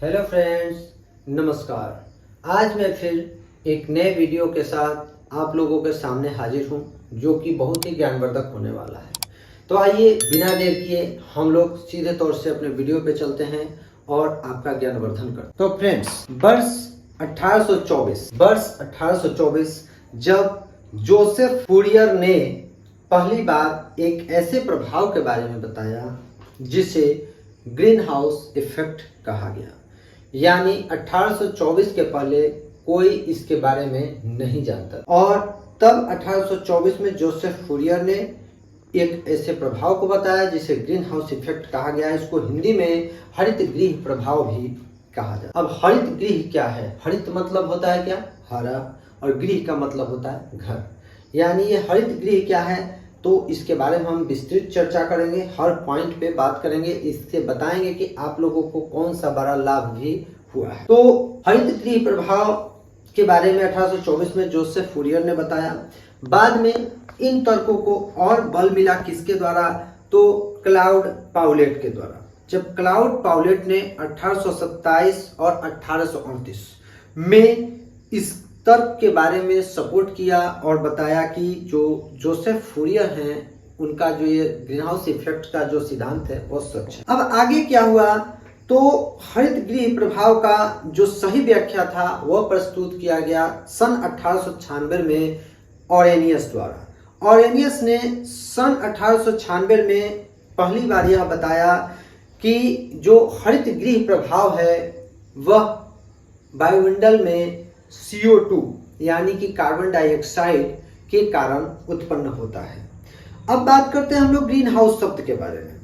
Hello friends, नमस्कार। आज मैं फिर एक नए वीडियो के साथ आप लोगों के सामने हाजिर हूं, जो कि बहुत ही ज्ञानवर्धक होने वाला है। तो आइए बिना देर किए हम लोग सीधे तौर से अपने वीडियो पे चलते हैं और आपका ज्ञानवर्धन करते हैं। तो फ्रेंड्स, वर्ष 1824 जब जोसेफ फूरियर ने पहली बार एक ऐसे प्रभाव के बारे में बताया जिसे ग्रीन हाउस इफेक्ट कहा गया, यानी 1824 के पहले कोई इसके बारे में नहीं जानता। और तब 1824 में जोसेफ फूरियर ने एक ऐसे प्रभाव को बताया जिसे ग्रीन हाउस इफेक्ट कहा गया है। इसको हिंदी में हरित गृह प्रभाव भी कहा जाता है। अब हरित गृह क्या है? हरित मतलब होता है क्या? हरा, और गृह का मतलब होता है घर। यानी ये हरित गृह क्या है, तो इसके बारे में हम विस्तृत चर्चा करेंगे, हर पॉइंट पे बात करेंगे, इससे बताएंगे कि आप लोगों को कौन सा बड़ा लाभ भी हुआ है। तो हरित गृह प्रभाव के बारे में 1824 में जोसेफ फूरियर ने बताया। बाद में इन तर्कों को और बल मिला किसके द्वारा? तो क्लाउड पाउलेट के द्वारा। जब क्लाउड पाउलेट ने 1827 और 1838 में इस तर्क के बारे में सपोर्ट किया और बताया कि जो जोसेफ फूरियर हैं उनका जो ये ग्रीन हाउस इफेक्ट का जो सिद्धांत है वो सच है। अब आगे क्या हुआ, तो हरित गृह प्रभाव का जो सही व्याख्या था वह प्रस्तुत किया गया सन 1896 में ऑरेनियस द्वारा। ऑरेनियस ने सन 1896 में पहली बार यह बताया कि जो हरित गृह प्रभाव है वह वायुमंडल में CO2 यानी कि कार्बन डाइऑक्साइड के कारण उत्पन्न होता है। अब बात करते हैं हम लोग ग्रीन हाउस शब्द के बारे में।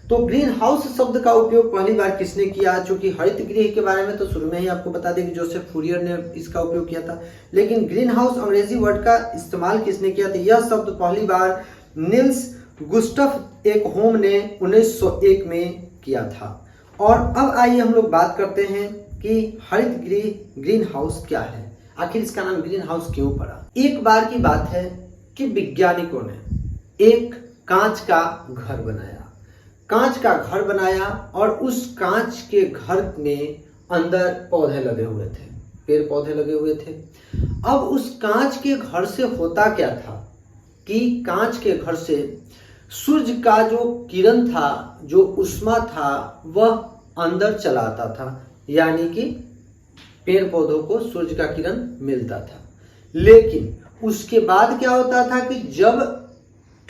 तो ग्रीन हाउस शब्द का उपयोग पहली बार किसने किया? चूंकि हरित गृह के बारे में तो शुरू में ही आपको बता दें कि जोसेफ फूरियर ने इसका उपयोग किया था, लेकिन ग्रीन हाउस अंग्रेजी वर्ड का इस्तेमाल किसने किया था? यह शब्द पहली बार निल्स गुस्टफ एक होम ने 1901 में किया था। और अब आइए हम लोग बात करते हैं कि हरित गृह ग्रीन हाउस क्या है, आखिर इसका नाम ग्रीन हाउस क्यों पड़ा। एक बार की बात है कि वैज्ञानिकों ने एक कांच का घर बनाया और उस कांच के घर में अंदर पौधे लगे हुए थे, पेड़ पौधे लगे हुए थे। अब उस कांच के घर से होता क्या था कि कांच के घर से सूर्य का जो किरण था, जो उष्मा था, वह अंदर चला आता था, यानी कि पेड़ पौधों को सूर्य का किरण मिलता था। लेकिन उसके बाद क्या होता था कि जब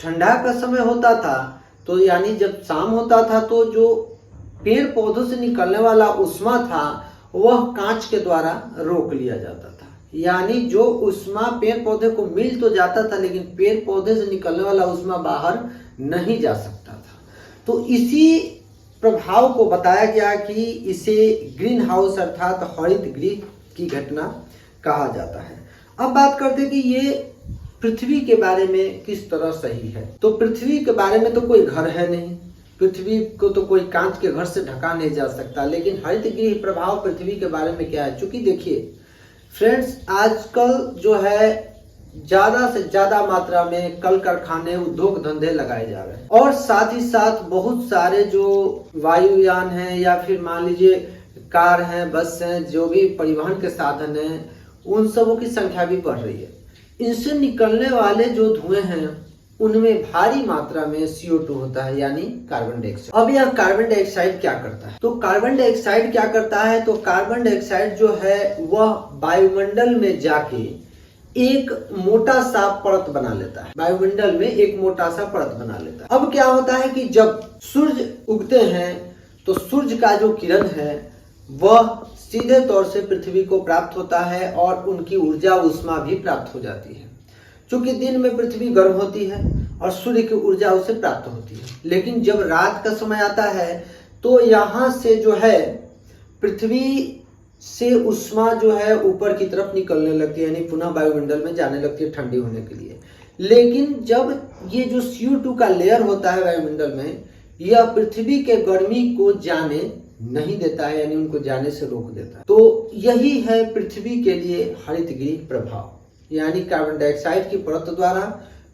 ठंडा का समय होता था, तो यानी जब शाम होता था, तो जो पेड़ पौधों से निकलने वाला उष्मा था वह कांच के द्वारा रोक लिया जाता था। यानी जो उष्मा पेड़ पौधे को मिल तो जाता था, लेकिन पेड़ पौधे से निकलने वाला उष्मा बाहर नहीं जा सकता था। तो इसी प्रभाव को बताया गया कि इसे ग्रीन हाउस अर्थात हरित गृह की घटना कहा जाता है। अब बात करते हैं कि ये पृथ्वी के बारे में किस तरह सही है। तो पृथ्वी के बारे में तो कोई घर है नहीं, पृथ्वी को तो कोई कांच के घर से ढका नहीं जा सकता। लेकिन हरित गृह प्रभाव पृथ्वी के बारे में क्या है? चूंकि देखिए फ्रेंड्स, आजकल जो है ज्यादा से ज्यादा मात्रा में कल कारखाने, उद्योग धंधे लगाए जा रहे हैं, और साथ ही साथ बहुत सारे जो वायुयान हैं या फिर मान लीजिए कार हैं, बस हैं, जो भी परिवहन के साधन हैं, उन सबों की संख्या भी बढ़ रही है। इनसे निकलने वाले जो धुएं हैं उनमें भारी मात्रा में CO2 होता है, यानी कार्बन डाइऑक्साइड। अब यह कार्बन डाइऑक्साइड क्या करता है? तो कार्बन डाइऑक्साइड क्या करता है, तो कार्बन डाइऑक्साइड जो है वह वायुमंडल में जाके एक मोटा सा परत बना लेता है, वायुमंडल में एक मोटा सा परत बना लेता है। अब क्या होता है कि जब सूर्य उगते हैं तो सूर्य का जो किरण है वह सीधे तौर से पृथ्वी को प्राप्त होता है और उनकी ऊर्जा उष्मा भी प्राप्त हो जाती है। क्योंकि दिन में पृथ्वी गर्म होती है और सूर्य की ऊर्जा उसे प्राप्त होती है, लेकिन जब रात का समय आता है तो यहाँ से जो है पृथ्वी से उष्मा जो है ऊपर की तरफ निकलने लगती है, यानी पुनः वायुमंडल में जाने लगती है ठंडी होने के लिए। लेकिन जब ये जो CO2 का लेयर होता है वायुमंडल में, यह पृथ्वी के गर्मी को जाने नहीं देता है, यानी उनको जाने से रोक देता है। तो यही है पृथ्वी के लिए हरित गृह प्रभाव, यानी कार्बन डाइऑक्साइड की परत द्वारा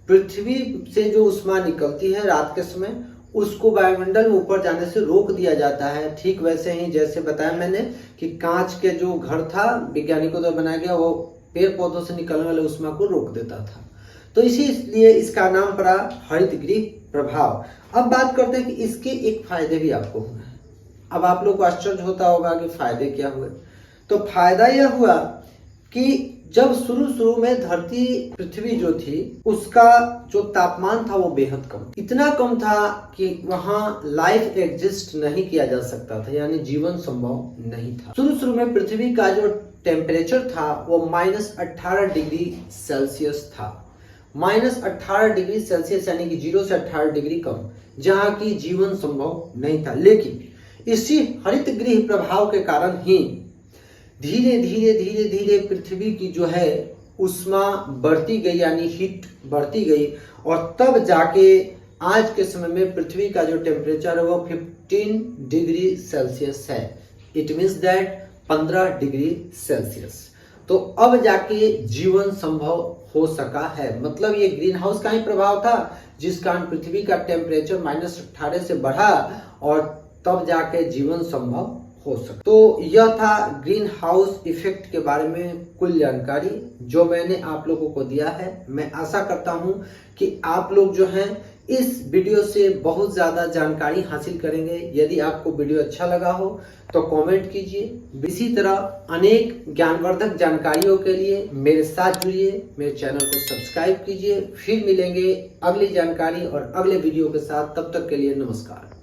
पृथ्वी से जो उष्मा निकलती है रात के समय, उसको वायुमंडल में ऊपर जाने से रोक दिया जाता है। ठीक वैसे ही जैसे बताया मैंने कि कांच के जो घर था वैज्ञानिकों द्वारा बनाया गया, वो पेड़ पौधों से निकलने वाले ऊष्मा को रोक देता था। तो इसीलिए इसका नाम पड़ा हरित गृह प्रभाव। अब बात करते हैं कि इसके एक फायदे भी आपको हुए हैं। अब आप लोग को आश्चर्य होता होगा कि फायदे क्या हुए। तो फायदा यह हुआ कि जब शुरू में धरती पृथ्वी जो थी उसका जो तापमान था वो बेहद कम, इतना कम था कि वहां लाइफ एग्जिस्ट नहीं किया जा सकता था, यानी जीवन संभव नहीं था। शुरू में पृथ्वी का जो टेम्परेचर था वो -18 डिग्री सेल्सियस था। -18 डिग्री सेल्सियस यानी कि 0 से 18 डिग्री कम, जहां की जीवन संभव नहीं था। लेकिन इसी हरित गृह प्रभाव के कारण ही धीरे धीरे पृथ्वी की जो है ऊष्मा बढ़ती गई, यानी हीट बढ़ती गई, और तब जाके आज के समय में पृथ्वी का जो टेम्परेचर है वो 15 डिग्री सेल्सियस है। It means that 15 degree Celsius. तो अब जाके जीवन संभव हो सका है। मतलब ये ग्रीन हाउस का ही प्रभाव था जिस कारण पृथ्वी का टेम्परेचर -18 से बढ़ा और तब जाके जीवन संभव हो सके। तो यह था ग्रीन हाउस इफेक्ट के बारे में कुल जानकारी जो मैंने आप लोगों को दिया है। मैं आशा करता हूं कि आप लोग जो हैं इस वीडियो से बहुत ज्यादा जानकारी हासिल करेंगे। यदि आपको वीडियो अच्छा लगा हो तो कमेंट कीजिए। इसी तरह अनेक ज्ञानवर्धक जानकारियों के लिए मेरे साथ जुड़िए, मेरे चैनल को सब्सक्राइब कीजिए। फिर मिलेंगे अगली जानकारी और अगले वीडियो के साथ। तब तक के लिए नमस्कार।